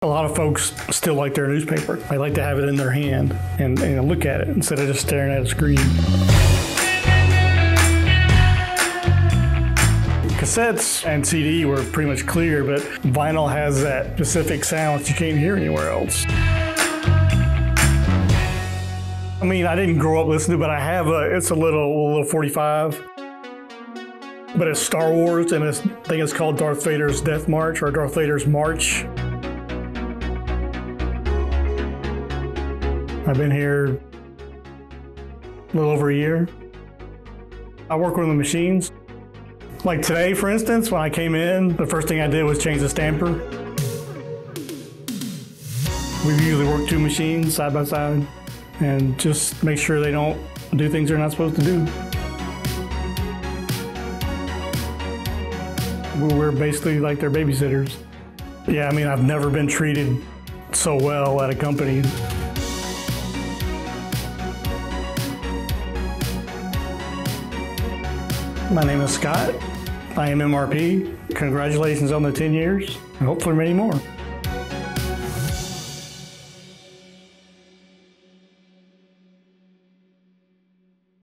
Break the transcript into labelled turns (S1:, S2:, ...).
S1: A lot of folks still like their newspaper. They like to have it in their hand and look at it instead of just staring at a screen. Cassettes and CD were pretty much clear, but vinyl has that specific sound that you can't hear anywhere else. I mean, I didn't grow up listening to it, but I have it's a little 45. But it's Star Wars, and I think it's called Darth Vader's Death March or Darth Vader's March. I've been here a little over a year. I work with the machines. Like today, for instance, when I came in, the first thing I did was change the stamper. We usually work two machines side by side and just make sure they don't do things they're not supposed to do. We're basically like their babysitters. Yeah, I mean, I've never been treated so well at a company. My name is Scott. I am MRP. Congratulations on the 10 years, and hopefully many more.